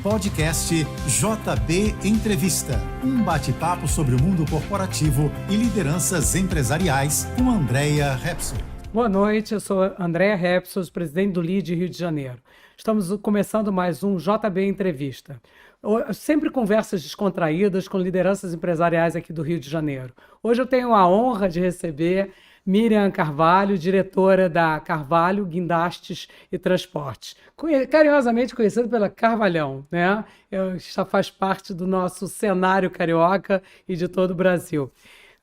Podcast JB Entrevista, um bate-papo sobre o mundo corporativo e lideranças empresariais com Andrea Repso. Boa noite, eu sou Andrea Repsos, presidente do LEAD Rio de Janeiro. Estamos começando mais um JB Entrevista. Sempre conversas descontraídas com lideranças empresariais aqui do Rio de Janeiro. Hoje eu tenho a honra de receber Miriam Carvalho, diretora da Carvalho, Guindastes e Transportes, carinhosamente conhecida pela Carvalhão, né? Já faz parte do nosso cenário carioca e de todo o Brasil.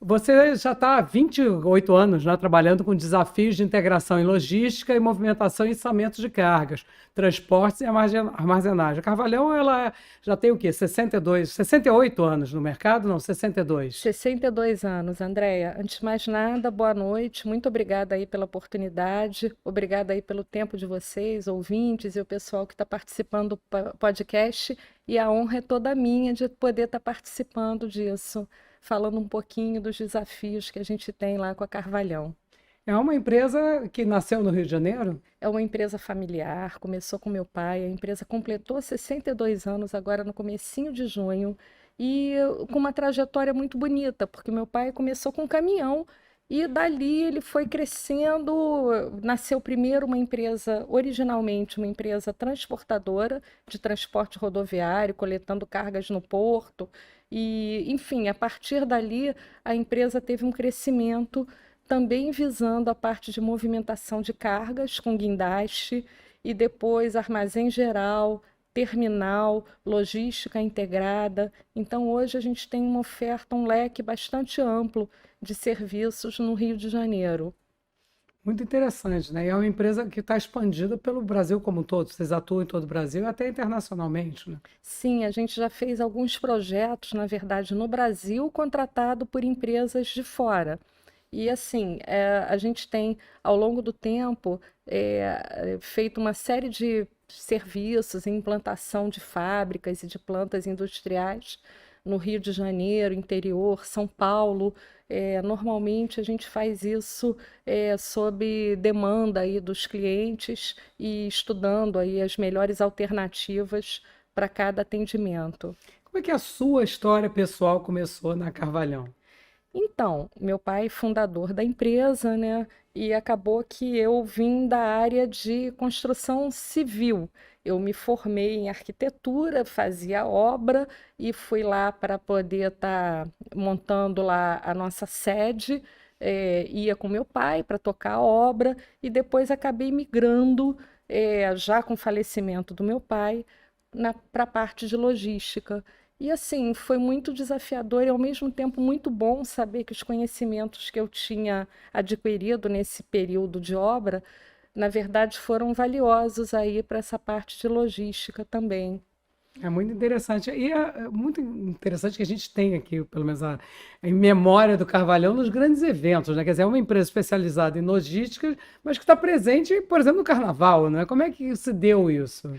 Você já está há 28 anos, né, trabalhando com desafios de integração em logística e movimentação e içamentos de cargas, transportes e armazenagem. A Carvalhão, ela já tem o quê? 68 anos no mercado? Não, 62. 62 anos, Andrea. Antes de mais nada, boa noite. Muito obrigada aí pela oportunidade. Obrigada aí pelo tempo de vocês, ouvintes e o pessoal que está participando do podcast. E a honra é toda minha de poder estar participando disso, falando um pouquinho dos desafios que a gente tem lá com a Carvalhão. É uma empresa que nasceu no Rio de Janeiro? É uma empresa familiar, começou com meu pai, a empresa completou 62 anos agora no comecinho de junho e com uma trajetória muito bonita, porque meu pai começou com um caminhão e dali ele foi crescendo, nasceu primeiro uma empresa, originalmente uma empresa transportadora de transporte rodoviário, coletando cargas no porto. E, enfim, a partir dali, a empresa teve um crescimento também visando a parte de movimentação de cargas com guindaste e depois armazém geral, terminal, logística integrada. Então, hoje a gente tem uma oferta, um leque bastante amplo de serviços no Rio de Janeiro. Muito interessante, né? E é uma empresa que está expandida pelo Brasil como um todo. Vocês atuam em todo o Brasil e até internacionalmente, né? Sim, a gente já fez alguns projetos, na verdade, no Brasil, contratado por empresas de fora. E assim, a gente tem, ao longo do tempo, feito uma série de serviços em implantação de fábricas e de plantas industriais no Rio de Janeiro, interior, São Paulo. Normalmente a gente faz isso sob demanda aí dos clientes e estudando aí as melhores alternativas para cada atendimento. Como é que a sua história pessoal começou na Carvalhão? Então, meu pai é fundador da empresa, né? E acabou que eu vim da área de construção civil. Eu me formei em arquitetura, fazia obra e fui lá para poder estar montando lá a nossa sede. Ia com meu pai para tocar a obra e depois acabei migrando, já com o falecimento do meu pai, para a parte de logística. E assim, foi muito desafiador e ao mesmo tempo muito bom saber que os conhecimentos que eu tinha adquirido nesse período de obra, na verdade, foram valiosos aí para essa parte de logística também. É muito interessante. E é muito interessante que a gente tem aqui, pelo menos em memória do Carvalhão, nos grandes eventos, né? Quer dizer, é uma empresa especializada em logística, mas que está presente, por exemplo, no Carnaval, né? Como é que se deu isso?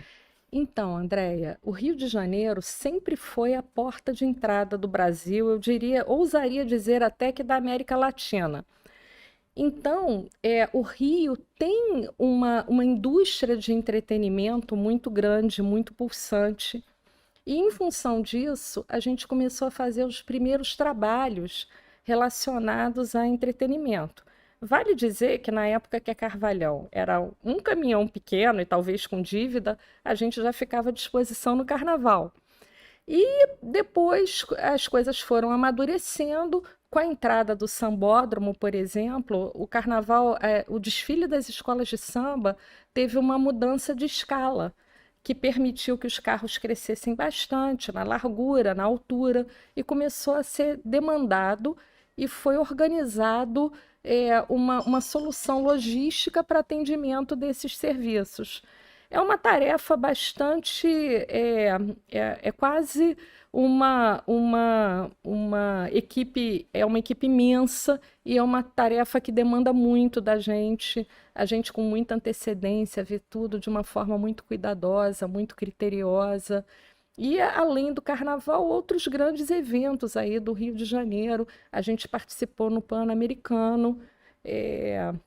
Então, Andréia, o Rio de Janeiro sempre foi a porta de entrada do Brasil, eu diria, ousaria dizer até que da América Latina. Então, o Rio tem uma indústria de entretenimento muito grande, muito pulsante. E, em função disso, a gente começou a fazer os primeiros trabalhos relacionados a entretenimento. Vale dizer que na época que a Carvalhão era um caminhão pequeno e talvez com dívida, a gente já ficava à disposição no carnaval. E depois as coisas foram amadurecendo com a entrada do sambódromo, por exemplo, o carnaval, o desfile das escolas de samba teve uma mudança de escala que permitiu que os carros crescessem bastante na largura, na altura, e começou a ser demandado e foi organizado uma solução logística para atendimento desses serviços. É uma tarefa bastante, quase uma equipe, é uma equipe imensa e é uma tarefa que demanda muito da gente, a gente com muita antecedência, vê tudo de uma forma muito cuidadosa, muito criteriosa. E, além do carnaval, outros grandes eventos aí do Rio de Janeiro. A gente participou no Pan-Americano,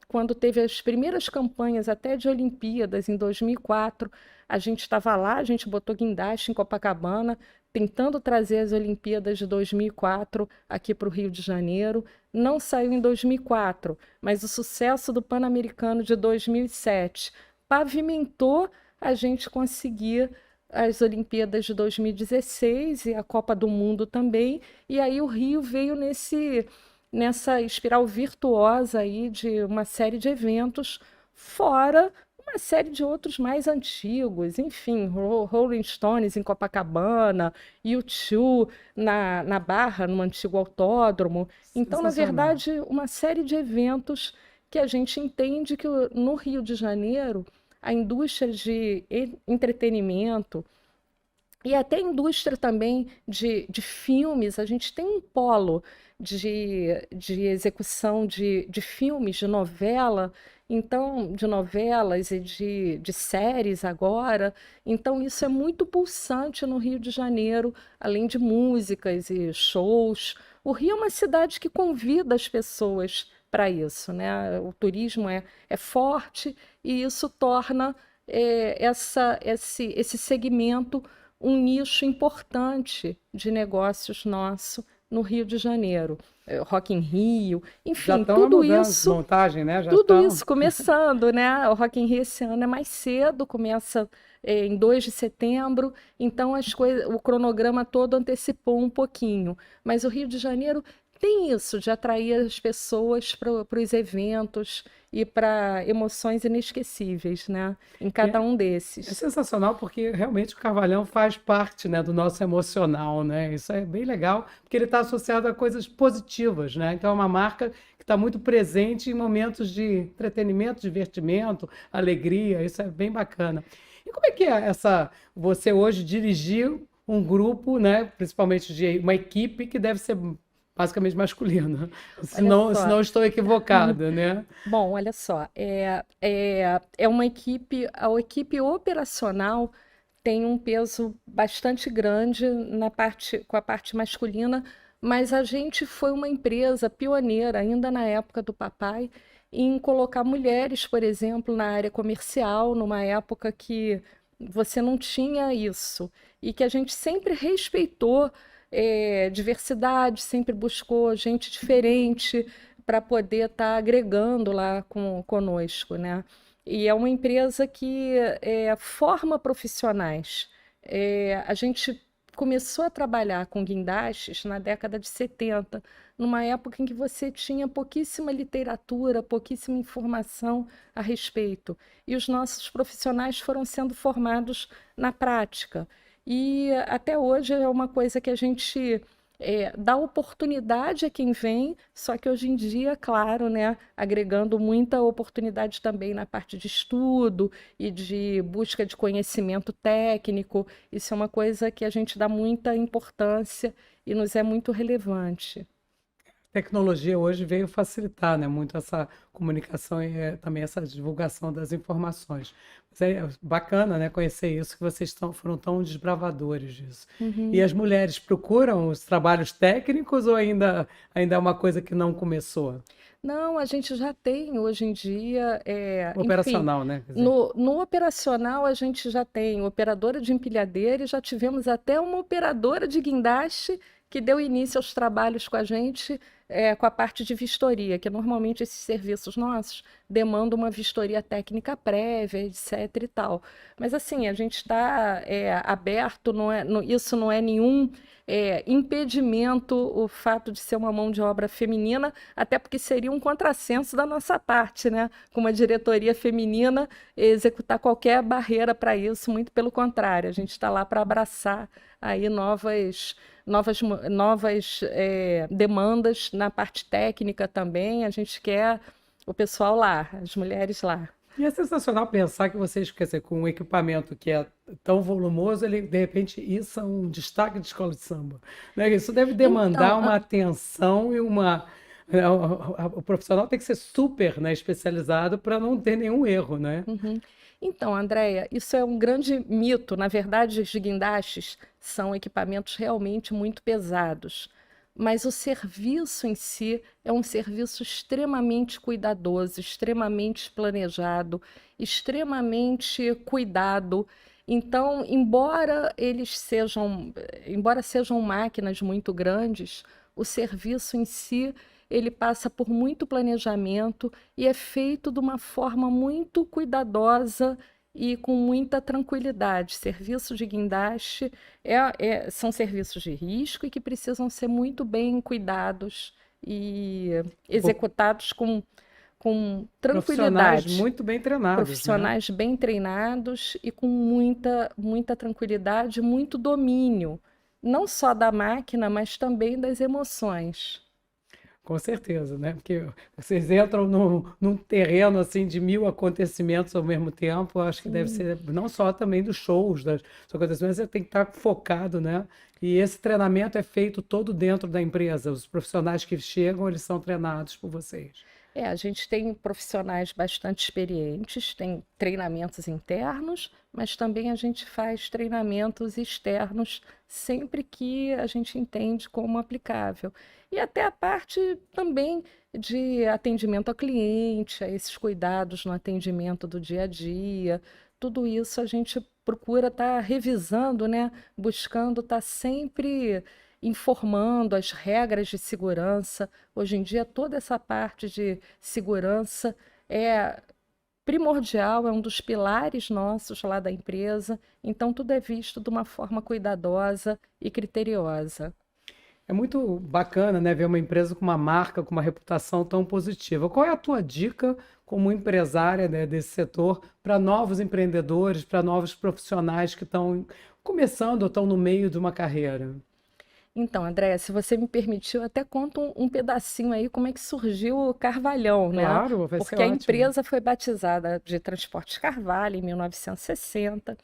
quando teve as primeiras campanhas até de Olimpíadas, em 2004, a gente estava lá, a gente botou guindaste em Copacabana, tentando trazer as Olimpíadas de 2004 aqui para o Rio de Janeiro. Não saiu em 2004, mas o sucesso do Pan-Americano de 2007 pavimentou a gente conseguir as Olimpíadas de 2016 e a Copa do Mundo também, e aí o Rio veio nessa espiral virtuosa aí de uma série de eventos, fora uma série de outros mais antigos, enfim, Rolling Stones em Copacabana, U2 na Barra, no antigo autódromo. Então, na Sensacional. verdade, uma série de eventos que a gente entende que no Rio de Janeiro, a indústria de entretenimento e até a indústria também de filmes, a gente tem um polo de execução de filmes, de novela, então, de novelas e de séries agora. Então, isso é muito pulsante no Rio de Janeiro, além de músicas e shows. O Rio é uma cidade que convida as pessoas para isso, né? O turismo é forte e isso torna esse segmento um nicho importante de negócios nosso no Rio de Janeiro. Rock in Rio, Já enfim, estão tudo mudando isso, montagem, né? Já tudo estão. isso começando, né? O Rock in Rio esse ano é mais cedo, começa em 2 de setembro, então o cronograma todo antecipou um pouquinho. Mas o Rio de Janeiro tem isso, de atrair as pessoas para os eventos e para emoções inesquecíveis, né? Em cada um É desses. sensacional porque realmente o Carvalhão faz parte, né, do nosso emocional, né? Isso é bem legal porque ele está associado a coisas positivas, né? Então é uma marca que está muito presente em momentos de entretenimento, divertimento, alegria. Isso é bem bacana. E como é que é você hoje dirigir um grupo, né, principalmente de uma equipe que deve ser basicamente masculina, se Olha não, se só. não estou equivocada, né? Bom, olha só, é uma equipe, a equipe operacional tem um peso bastante grande com a parte masculina, mas a gente foi uma empresa pioneira, ainda na época do papai, em colocar mulheres, por exemplo, na área comercial, numa época que você não tinha isso, e que a gente sempre respeitou diversidade, sempre buscou gente diferente para poder estar agregando lá conosco, né? E é uma empresa que forma profissionais. A gente começou a trabalhar com guindastes na década de 70, numa época em que você tinha pouquíssima literatura, pouquíssima informação a respeito. E os nossos profissionais foram sendo formados na prática. E até hoje é uma coisa que a gente dá oportunidade a quem vem, só que hoje em dia, claro, né, agregando muita oportunidade também na parte de estudo e de busca de conhecimento técnico. Isso é uma coisa que a gente dá muita importância e nos é muito relevante. Tecnologia hoje veio facilitar, né, muito essa comunicação e também essa divulgação das informações. Mas é bacana, né, conhecer isso, que foram tão desbravadores disso. E Uhum. as mulheres procuram os trabalhos técnicos ou ainda é uma coisa que não começou? Não, a gente já tem hoje em dia, enfim, Operacional, né? Quer dizer, no operacional a gente já tem operadora de empilhadeira e já tivemos até uma operadora de guindaste que deu início aos trabalhos com a gente, com a parte de vistoria, que normalmente esses serviços nossos demandam uma vistoria técnica prévia, etc. e tal. Mas assim, a gente está aberto, isso não é nenhum impedimento o fato de ser uma mão de obra feminina, até porque seria um contrassenso da nossa parte, né? Com uma diretoria feminina, executar qualquer barreira para isso, muito pelo contrário, a gente está lá para abraçar aí novas demandas na parte técnica também. A gente quer o pessoal lá, as mulheres lá. e é sensacional pensar que vocês, quer dizer, com um equipamento que é tão volumoso, ele, de repente, isso é um destaque de escola de samba, né? Isso deve demandar Então, uma atenção e uma. O profissional tem que ser super, né, especializado para não ter nenhum erro, né? uhum. Então, Andréia, isso é um grande mito. Na verdade, os guindastes são equipamentos realmente muito pesados. mas o serviço em si é um serviço extremamente cuidadoso, extremamente planejado, extremamente cuidado. Então, embora sejam máquinas muito grandes, o serviço em si, ele passa por muito planejamento e é feito de uma forma muito cuidadosa e com muita tranquilidade. Serviço de guindaste são serviços de risco e que precisam ser muito bem cuidados e executados com Profissionais tranquilidade. muito bem treinados, né? Profissionais bem treinados e com muita tranquilidade, muito domínio, não só da máquina, mas também das emoções. Com certeza, né? Porque vocês entram num terreno assim de 1000 acontecimentos ao mesmo tempo. Acho que deve ser não só também dos shows, dos acontecimentos, você tem que estar focado, né? E esse treinamento é feito todo dentro da empresa. Os profissionais que chegam, eles são treinados por vocês. A gente tem profissionais bastante experientes, tem treinamentos internos, mas também a gente faz treinamentos externos sempre que a gente entende como aplicável. E até a parte também de atendimento ao cliente, a esses cuidados no atendimento do dia a dia, tudo isso a gente procura estar revisando, né? Buscando estar sempre informando as regras de segurança. Hoje em dia, toda essa parte de segurança é primordial, é um dos pilares nossos lá da empresa. Então, tudo é visto de uma forma cuidadosa e criteriosa. É muito bacana, né, ver uma empresa com uma marca, com uma reputação tão positiva. Qual é a tua dica como empresária, né, desse setor para novos empreendedores, para novos profissionais que estão começando ou estão no meio de uma carreira? Então, Andréia, se você me permitir, eu até conto um pedacinho aí como é que surgiu o Carvalhão, né? Claro, vai ser Porque a ótimo. empresa foi batizada de Transportes Carvalho em 1960.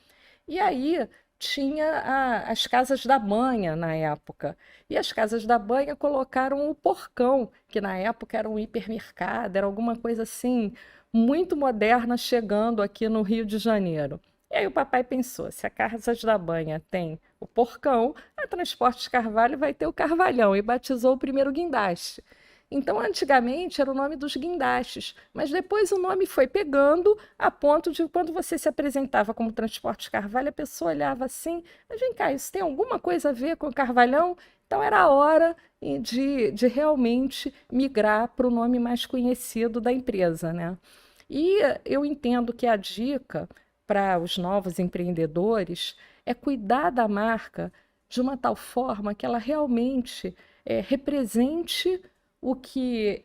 E aí tinha as casas da banha na época. E as casas da banha colocaram o Porcão, que na época era um hipermercado, era alguma coisa assim, muito moderna chegando aqui no Rio de Janeiro. E aí o papai pensou, se a Casas da Banha tem o Porcão, a Transportes Carvalho vai ter o Carvalhão, e batizou o primeiro guindaste. Então, antigamente era o nome dos guindastes, mas depois o nome foi pegando a ponto de quando você se apresentava como Transportes Carvalho, a pessoa olhava assim, mas vem cá, isso tem alguma coisa a ver com o Carvalhão? Então era a hora de realmente migrar para o nome mais conhecido da empresa, né? E eu entendo que a dica para os novos empreendedores é cuidar da marca de uma tal forma que ela realmente represente o que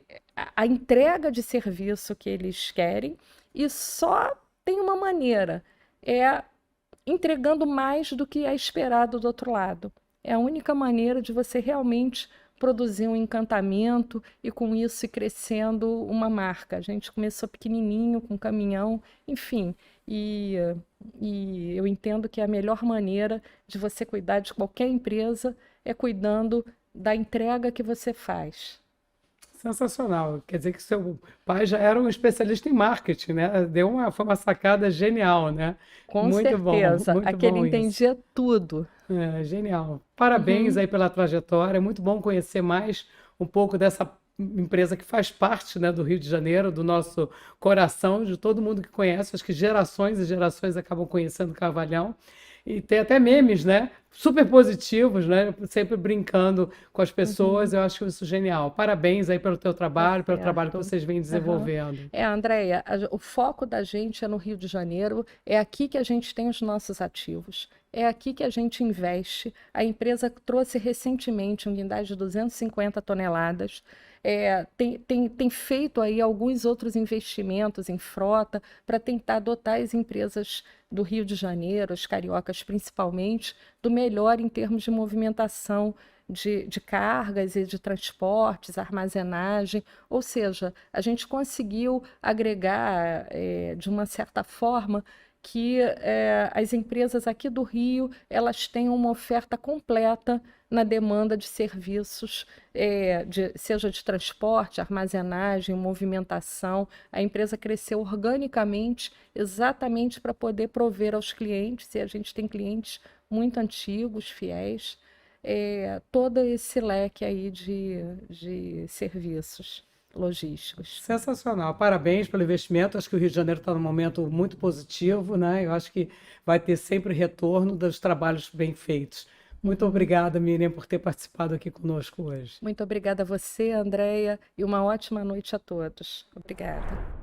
a entrega de serviço que eles querem, e só tem uma maneira, é entregando mais do que é esperado do outro lado. É a única maneira de você realmente produzir um encantamento e com isso ir crescendo uma marca. A gente começou pequenininho, com um caminhão, enfim, e eu entendo que a melhor maneira de você cuidar de qualquer empresa é cuidando da entrega que você faz. Sensacional. Quer dizer que seu pai já era um especialista em marketing, né? Foi uma sacada genial, né? Com Muito bom, certeza, muito aquele bom isso. entendia tudo. Genial. Parabéns aí pela trajetória. É muito bom conhecer mais um pouco dessa empresa que faz parte, né, do Rio de Janeiro, do nosso coração, de todo mundo que conhece. Acho que gerações e gerações acabam conhecendo Carvalhão. E tem até memes, né? Super positivos, né? Sempre brincando com as pessoas. Eu acho isso genial. Parabéns aí pelo teu trabalho, pelo trabalho que vocês vêm desenvolvendo. Andréia, o foco da gente é no Rio de Janeiro, é aqui que a gente tem os nossos ativos, é aqui que a gente investe. A empresa trouxe recentemente um guindaste de 250 toneladas, tem feito aí alguns outros investimentos em frota para tentar dotar as empresas do Rio de Janeiro, as cariocas principalmente, do melhor em termos de movimentação de cargas e de transportes, armazenagem, ou seja, a gente conseguiu agregar de uma certa forma que as empresas aqui do Rio elas têm uma oferta completa na demanda de serviços, seja de transporte, armazenagem, movimentação. A empresa cresceu organicamente exatamente para poder prover aos clientes, e a gente tem clientes muito antigos, fiéis. todo esse leque aí de serviços logísticos. Sensacional, parabéns pelo investimento. Acho que o Rio de Janeiro está num momento muito positivo, né? Eu acho que vai ter sempre retorno dos trabalhos bem feitos. Muito obrigada, Miriam, por ter participado aqui conosco hoje. Muito obrigada a você, Andréia, e uma ótima noite a todos. Obrigada.